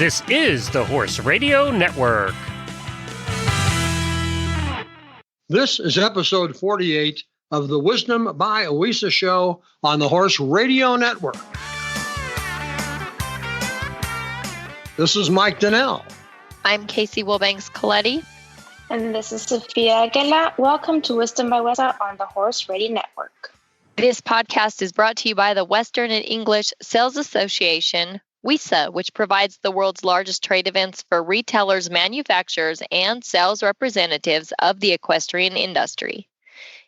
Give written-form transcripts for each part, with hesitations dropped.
This is the Horse Radio Network. This is episode 48 of the Wisdom by WESA show on the Horse Radio Network. This is Mike Donnell. I'm Casey Wilbanks-Coletti. And this is Sophia Aguilar. Welcome to Wisdom by WESA on the Horse Radio Network. This podcast is brought to you by the Western and English Sales Association, WESA, which provides the world's largest trade events for retailers, manufacturers, and sales representatives of the equestrian industry.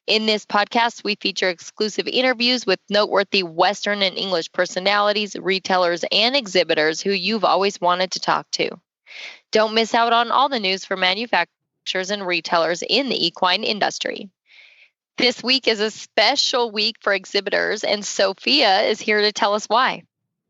In this podcast, we feature exclusive interviews with noteworthy Western and English personalities, retailers, and exhibitors who you've always wanted to talk to. Don't miss out on all the news for manufacturers and retailers in the equine industry. This week is a special week for exhibitors, and Sophia is here to tell us why.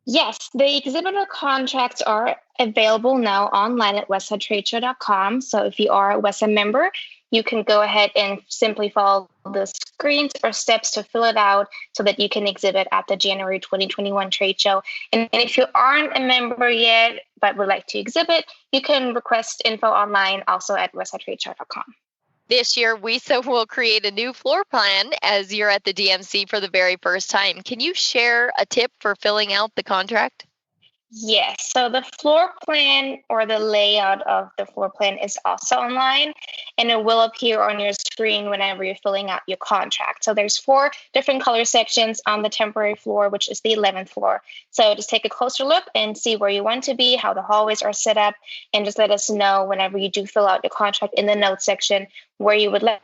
Yes, the exhibitor contracts are available now online at WESAtradeshow.com. So if you are a WESA member, you can go ahead and simply follow the screens or steps to fill it out so that you can exhibit at the January 2021 trade show. And if you aren't a member yet but would like to exhibit, you can request info online also at WESAtradeshow.com. This year, WESA will create a new floor plan as you're at the DMC for the very first time. Can you share a tip for filling out the contract? Yes. So the floor plan or the layout of the floor plan is also online, and it will appear on your screen whenever you're filling out your contract. So there's 4 different color sections on the temporary floor, which is the 11th floor. So just take a closer look and see where you want to be, how the hallways are set up, and just let us know whenever you do fill out your contract in the notes section where you would like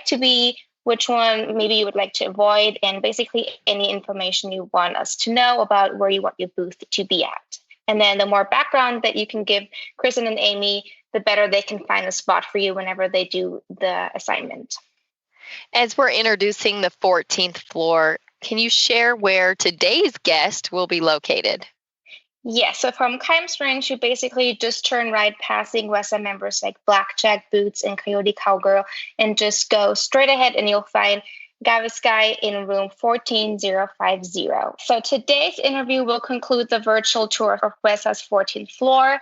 to be, which one maybe you would like to avoid, and basically any information you want us to know about where you want your booth to be at. And then the more background that you can give Kristen and Amy, the better they can find a spot for you whenever they do the assignment. As we're introducing the 14th floor, can you share where today's guest will be located? Yes, so from Kimes Ranch, you basically just turn right passing WESA members like Blackjack, Boots, and Coyote Cowgirl, and just go straight ahead and you'll find Agave Sky in room 14050. So today's interview will conclude the virtual tour of WESA's 14th floor.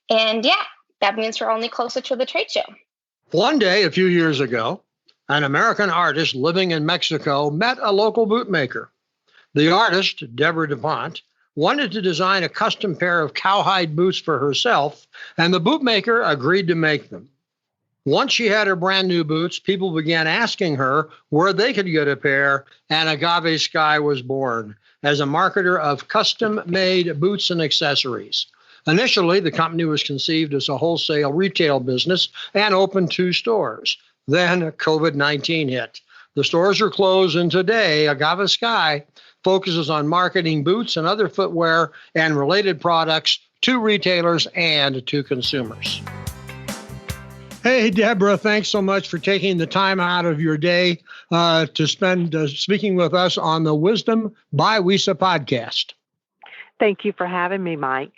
And yeah, that means we're only closer to the trade show. One day, a few years ago, an American artist living in Mexico met a local bootmaker. The artist, Deborah DuPont, wanted to design a custom pair of cowhide boots for herself, and the bootmaker agreed to make them. Once she had her brand new boots, people began asking her where they could get a pair, and Agave Sky was born as a marketer of custom-made boots and accessories. Initially, the company was conceived as a wholesale retail business and opened 2 stores. Then COVID-19 hit. The stores are closed, and today, Agave Sky focuses on marketing boots and other footwear and related products to retailers and to consumers. Hey, Deborah, thanks so much for taking the time out of your day to spend speaking with us on the Wisdom by WESA podcast. Thank you for having me, Mike.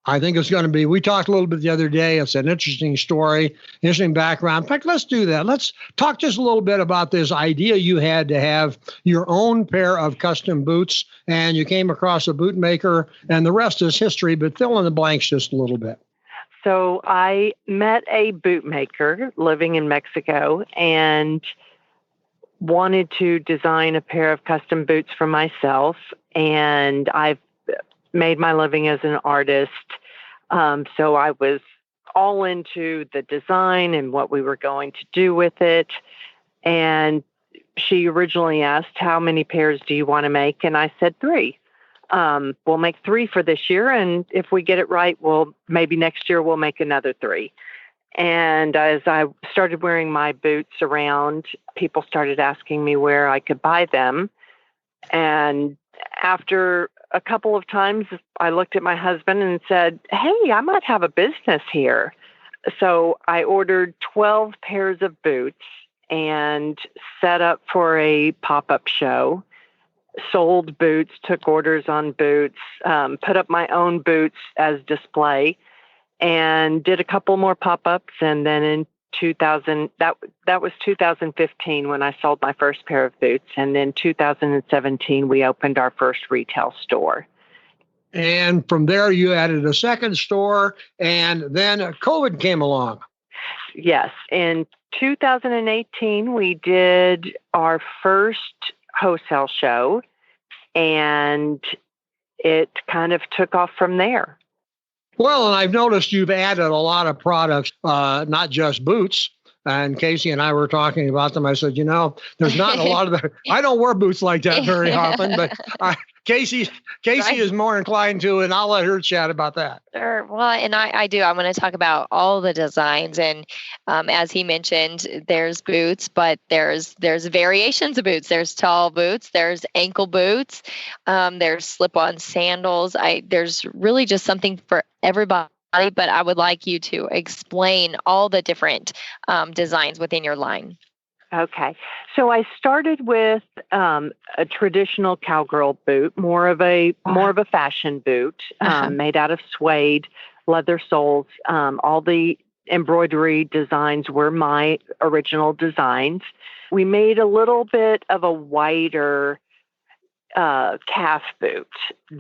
I think it's going to be, we talked a little bit the other day. It's an interesting story, interesting background. In fact, let's do that. Let's talk just a little bit about this idea you had to have your own pair of custom boots, and you came across a bootmaker, and the rest is history, but fill in the blanks just a little bit. So I met a bootmaker living in Mexico and wanted to design a pair of custom boots for myself, and I've made my living as an artist. So I was all into the design and what we were going to do with it. And she originally asked, how many pairs do you want to make? And I said 3. We'll make 3 for this year. And if we get it right, maybe next year we'll make another 3. And as I started wearing my boots around, people started asking me where I could buy them. And after a couple of times, I looked at my husband and said, hey, I might have a business here. So I ordered 12 pairs of boots and set up for a pop-up show, sold boots, took orders on boots, put up my own boots as display, and did a couple more pop-ups. And then in 2000, that was 2015 when I sold my first pair of boots. And then 2017, we opened our first retail store. And from there, you added a second store, and then COVID came along. Yes. In 2018, we did our first wholesale show, and it kind of took off from there. Well, and I've noticed you've added a lot of products, not just boots. And Casey and I were talking about them. I said, there's not a lot of that. I don't wear boots like that very often, but Casey Right. is more inclined to, and I'll let her chat about that. Sure. Well, and I do. I want to talk about all the designs, and as he mentioned, there's boots, but there's variations of boots. There's tall boots, there's ankle boots, there's slip-on sandals. There's really just something for everybody. But I would like you to explain all the different designs within your line. Okay. So I started with a traditional cowgirl boot, more of a fashion boot, made out of suede, leather soles. All the embroidery designs were my original designs. We made a little bit of a wider calf boot.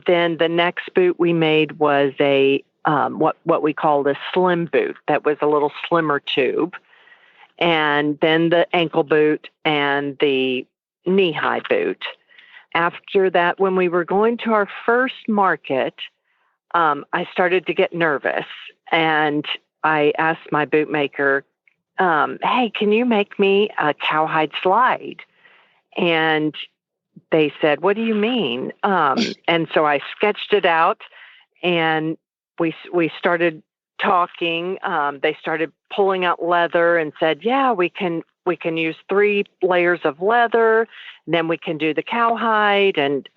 Then the next boot we made was a what we called a slim boot that was a little slimmer tube. And then the ankle boot and the knee-high boot. After that, when we were going to our first market, I started to get nervous. And I asked my bootmaker, hey, can you make me a cowhide slide? And they said, what do you mean? And so I sketched it out, and we started talking. They started pulling out leather and said, yeah, we can use 3 layers of leather, and then we can do the cowhide, and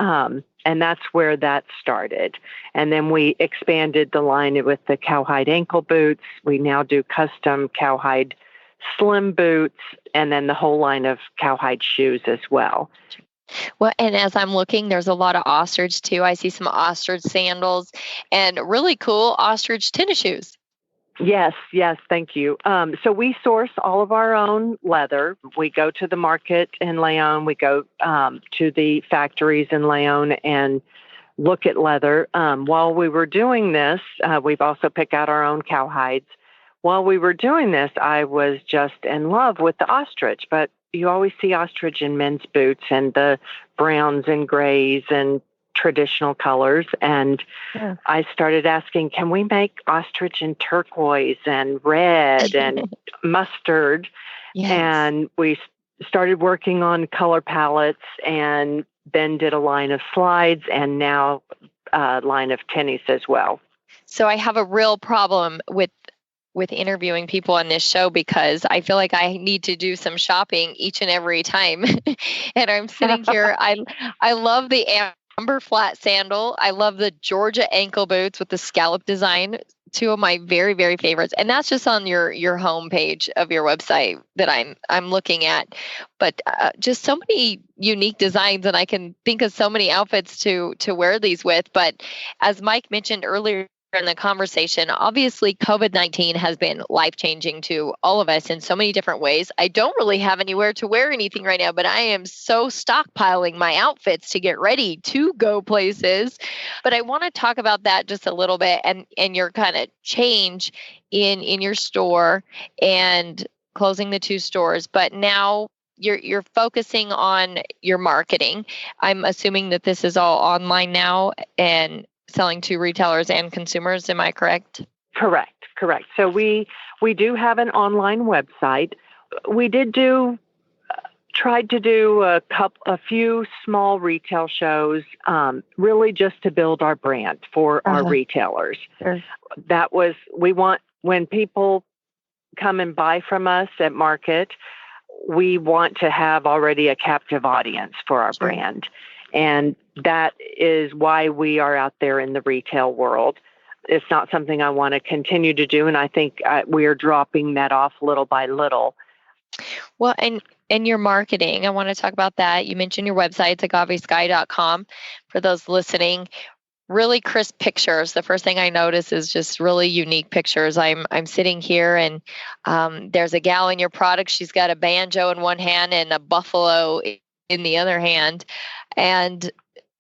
that's where that started. And then we expanded the line with the cowhide ankle boots. We now do custom cowhide slim boots, and then the whole line of cowhide shoes as well. Well, and as I'm looking, there's a lot of ostrich too. I see some ostrich sandals and really cool ostrich tennis shoes. Yes, thank you. So we source all of our own leather. We go to the market in Leon. We go to the factories in Leon and look at leather. While we were doing this, we've also picked out our own cowhides. While we were doing this, I was just in love with the ostrich, but you always see ostrich in men's boots and the browns and grays and traditional colors. And I started asking, can we make ostrich in turquoise and red and mustard? Yes. And we started working on color palettes, and then did a line of slides, and now a line of tennies as well. So I have a real problem with interviewing people on this show, because I feel like I need to do some shopping each and every time. And I'm sitting here. I love the amber flat sandal. I love the Georgia ankle boots with the scallop design. 2 of my very, very favorites. And that's just on your homepage of your website that I'm looking at. But just so many unique designs, and I can think of so many outfits to wear these with. But as Mike mentioned earlier in the conversation, obviously COVID-19 has been life-changing to all of us in so many different ways. I don't really have anywhere to wear anything right now, but I am so stockpiling my outfits to get ready to go places. But I want to talk about that just a little bit, and your kind of change in your store and closing the 2 stores. But now you're focusing on your marketing. I'm assuming that this is all online now and selling to retailers and consumers. Am I correct? Correct. So we do have an online website. We did tried to do a few small retail shows, really just to build our brand for our retailers. Sure. That was, we want, when people come and buy from us at market, we want to have already a captive audience for our brand. And that is why we are out there in the retail world. It's not something I want to continue to do. And I think we are dropping that off little by little. Well, and your marketing, I want to talk about that. You mentioned your website, it's agavesky.com. For those listening, really crisp pictures. The first thing I notice is just really unique pictures. I'm sitting here, and there's a gal in your product. She's got a banjo in one hand and a buffalo in the other hand. And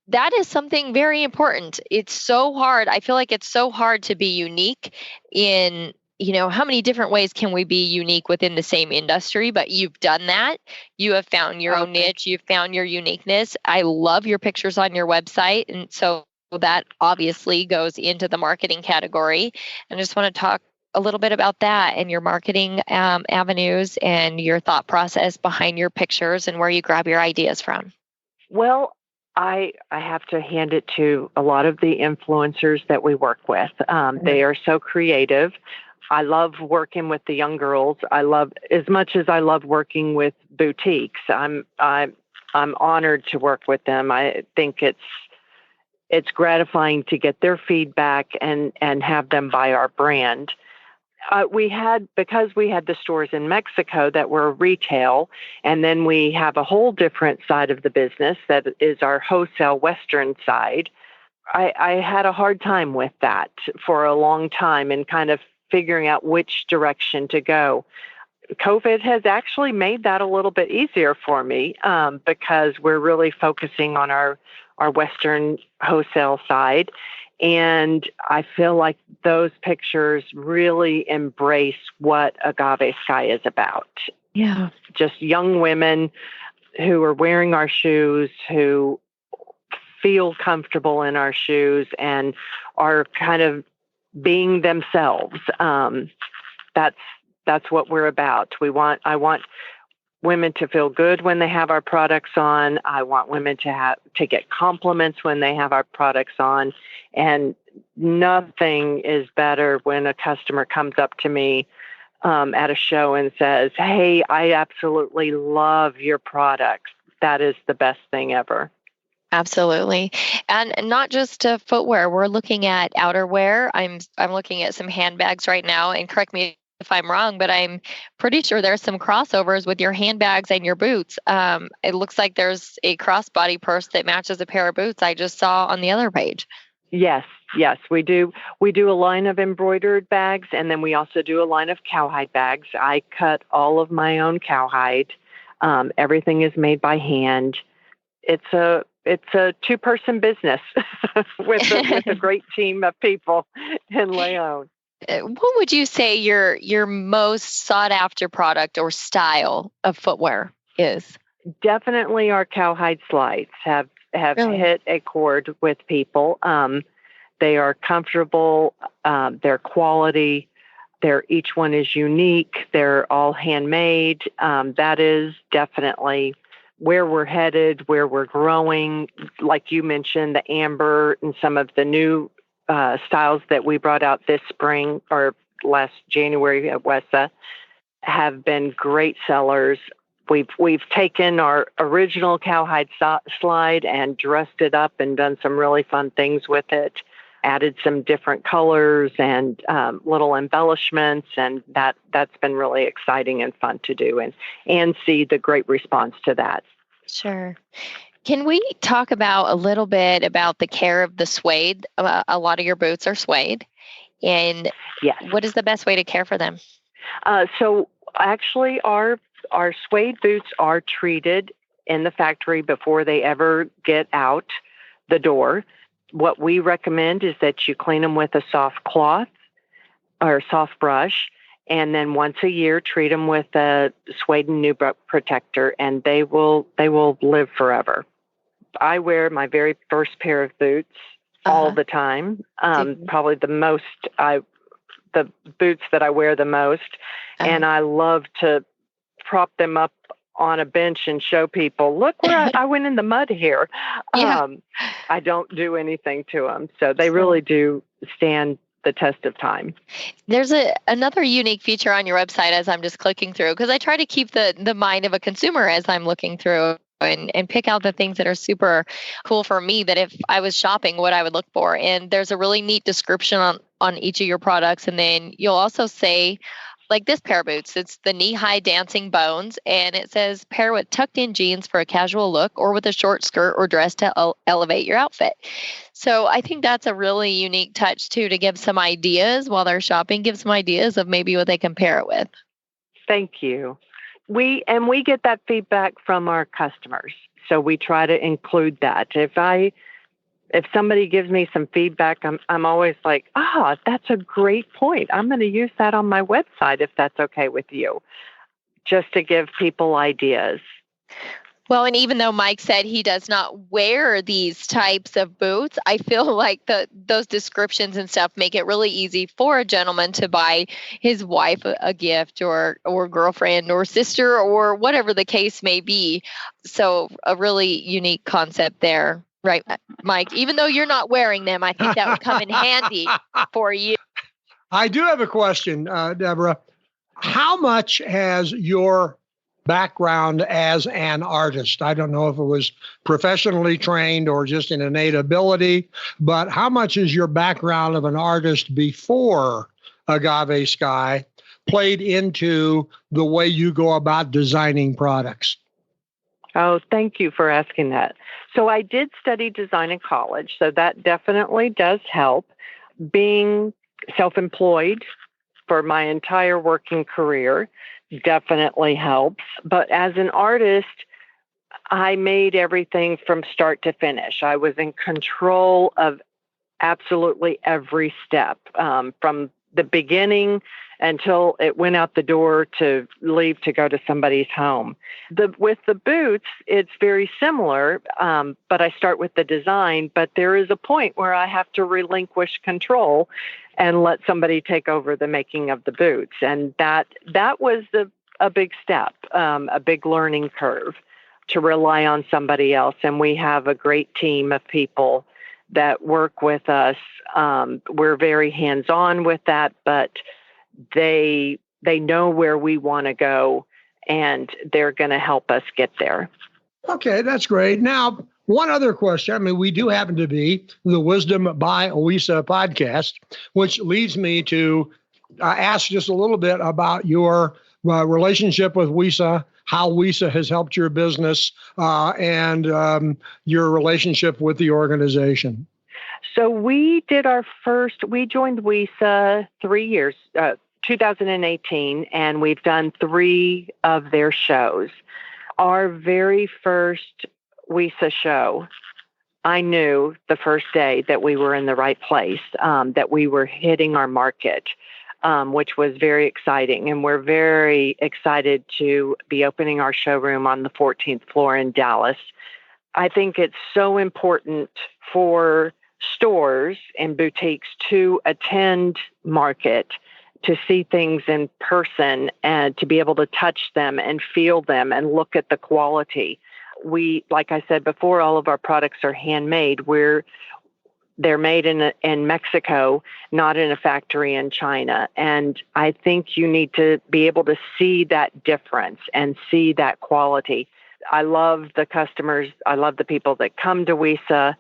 that is something very important. It's so hard. I feel like it's so hard to be unique in, how many different ways can we be unique within the same industry? But you've done that. You have found your own niche. You've found your uniqueness. I love your pictures on your website. And so that obviously goes into the marketing category. And I just want to talk a little bit about that and your marketing avenues and your thought process behind your pictures and where you grab your ideas from. Well, I have to hand it to a lot of the influencers that we work with. They are so creative. I love working with the young girls. As much as I love working with boutiques, I'm honored to work with them. I think it's gratifying to get their feedback and have them buy our brand. Because we had the stores in Mexico that were retail, and then we have a whole different side of the business that is our wholesale Western side. I had a hard time with that for a long time and kind of figuring out which direction to go. COVID has actually made that a little bit easier for me because we're really focusing on our Western wholesale side. And I feel like those pictures really embrace what Agave Sky is about. Yeah. Just young women who are wearing our shoes, who feel comfortable in our shoes and are kind of being themselves. That's what we're about. I want women to feel good when they have our products on. I want women to get compliments when they have our products on. And nothing is better when a customer comes up to me at a show and says, "Hey, I absolutely love your products." That is the best thing ever. Absolutely. And not just footwear. We're looking at outerwear. I'm looking at some handbags right now, and correct me if I'm wrong, but I'm pretty sure there's some crossovers with your handbags and your boots. It looks like there's a crossbody purse that matches a pair of boots I just saw on the other page. Yes, we do. We do a line of embroidered bags, and then we also do a line of cowhide bags. I cut all of my own cowhide. Everything is made by hand. It's a two-person business with a great team of people in Leon. What would you say your most sought after product or style of footwear is? Definitely our cowhide slides have Really? hit a chord with people. They are comfortable, they're quality, each one is unique, they're all handmade. That is definitely where we're headed, where we're growing. Like you mentioned, the amber and some of the new styles that we brought out this spring or last January at WESA have been great sellers. We've taken our original cowhide slide and dressed it up and done some really fun things with it, added some different colors and little embellishments, and that's been really exciting and fun to do and see the great response to that. Sure. Can we talk about a little bit about the care of the suede? A lot of your boots are suede. And yes. What is the best way to care for them? So actually our suede boots are treated in the factory before they ever get out the door. What we recommend is that you clean them with a soft cloth or soft brush, and then once a year treat them with a suede and nubuck protector, and they will live forever. I wear my very first pair of boots all the time. Probably the boots that I wear the most. And I love to prop them up on a bench and show people, look where I went in the mud here. Yeah. I don't do anything to them. So they really do stand the test of time. There's another unique feature on your website as I'm just clicking through, because I try to keep the mind of a consumer as I'm looking through and pick out the things that are super cool for me, that if I was shopping, what I would look for. And there's a really neat description on each of your products. And then you'll also say, like this pair of boots, it's the knee-high dancing bones, and it says pair with tucked-in jeans for a casual look or with a short skirt or dress to elevate your outfit. So I think that's a really unique touch, too, to give some ideas while they're shopping, give some ideas of maybe what they can pair it with. Thank you. We get that feedback from our customers, so we try to include that. If I if somebody gives me some feedback, I'm always like, that's a great point. I'm going to use that on my website if that's okay with you, just to give people ideas. Well, and even though Mike said he does not wear these types of boots, I feel like those descriptions and stuff make it really easy for a gentleman to buy his wife a gift or girlfriend or sister or whatever the case may be. So a really unique concept there, right, Mike? Even though you're not wearing them, I think that would come in handy for you. I do have a question, Deborah. How much has your background as an artist, I don't know if it was professionally trained or just an innate ability, but how much is your background of an artist before Agave Sky played into the way you go about designing products? Oh, thank you for asking that. So I did study design in college, so that definitely does help. Being self-employed for my entire working career definitely helps. But as an artist, I made everything from start to finish. I was in control of absolutely every step, from the beginning until it went out the door to leave to go to somebody's home. With the boots, it's very similar, but I start with the design, but there is a point where I have to relinquish control and let somebody take over the making of the boots. And that was a big step, a big learning curve to rely on somebody else. And we have a great team of people that work with us. We're very hands-on with that, but they know where we want to go, and they're going to help us get there. Okay, that's great. Now, one other question. I mean, we do happen to be the Wisdom by WESA podcast, which leads me to ask just a little bit about your relationship with WESA, how WESA has helped your business, and your relationship with the organization. So we joined WESA 3 years, 2018, and we've done 3 of their shows. Our very first WESA show, I knew the first day that we were in the right place, that we were hitting our market, which was very exciting. And we're very excited to be opening our showroom on the 14th floor in Dallas. I think it's so important for stores and boutiques to attend market, to see things in person and to be able to touch them and feel them and look at the quality. We, like I said before, all of our products are handmade. They're made in Mexico, not in a factory in China. And I think you need to be able to see that difference and see that quality. I love the customers. I love the people that come to WESA.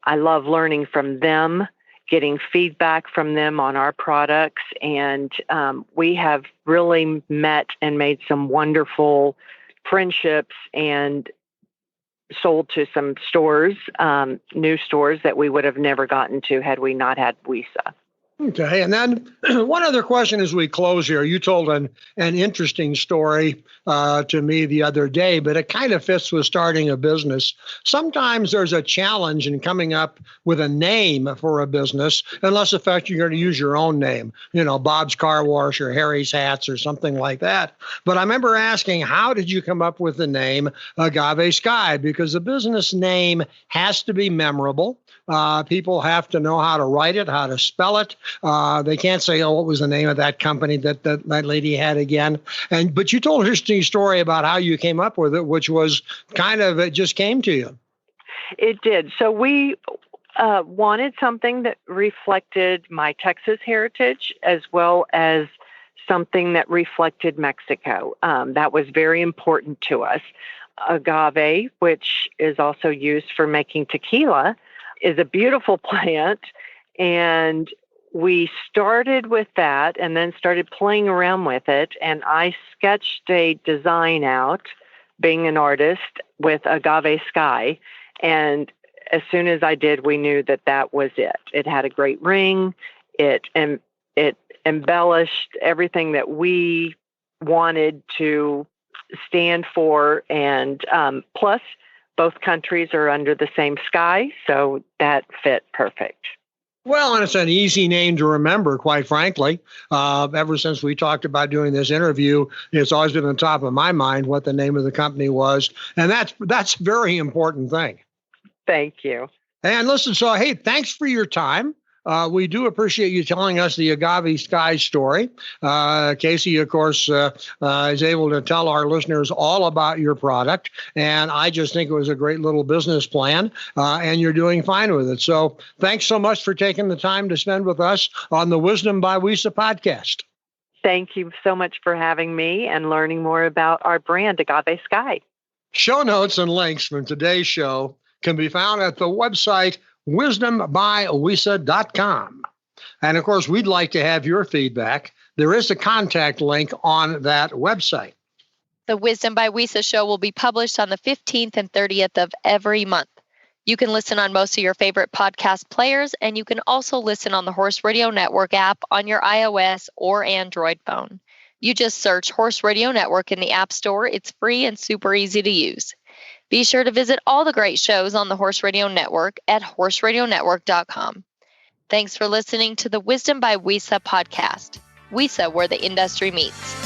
I love learning from them, getting feedback from them on our products. And we have really met and made some wonderful friendships and sold to some stores, new stores that we would have never gotten to had we not had WESA. Okay. And then one other question as we close here. You told an interesting story to me the other day, but it kind of fits with starting a business. Sometimes there's a challenge in coming up with a name for a business, unless in fact you're going to use your own name, Bob's Car Wash or Harry's Hats or something like that. But I remember asking, how did you come up with the name Agave Sky? Because the business name has to be memorable. People have to know how to write it, how to spell it. They can't say, what was the name of that company that lady had again? But you told an interesting story about how you came up with it, which was it just came to you. It did. So we wanted something that reflected my Texas heritage as well as something that reflected Mexico. That was very important to us. Agave, which is also used for making tequila, is a beautiful plant, and we started with that and then started playing around with it, and I sketched a design out, being an artist, with Agave Sky, and as soon as I did, we knew that was it. It had a great ring. It embellished everything that we wanted to stand for, and plus, both countries are under the same sky, so that fit perfect. Well, and it's an easy name to remember, quite frankly. Ever since we talked about doing this interview, it's always been on top of my mind what the name of the company was. And that's a very important thing. Thank you. And listen, so, hey, thanks for your time. We do appreciate you telling us the Agave Sky story. Casey, of course, is able to tell our listeners all about your product. And I just think it was a great little business plan, and you're doing fine with it. So thanks so much for taking the time to spend with us on the Wisdom by WESA podcast. Thank you so much for having me and learning more about our brand, Agave Sky. Show notes and links from today's show can be found at the website wisdombywesa.com. And of course, we'd like to have your feedback. There is a contact link on that website. The Wisdom by WESA show will be published on the 15th and 30th of every month. You can listen on most of your favorite podcast players, and you can also listen on the Horse Radio Network app on your iOS or Android phone. You just search Horse Radio Network in the App Store. It's free and super easy to use. Be sure to visit all the great shows on the Horse Radio Network at horseradionetwork.com. Thanks for listening to the Wisdom by WESA podcast. WESA, where the industry meets.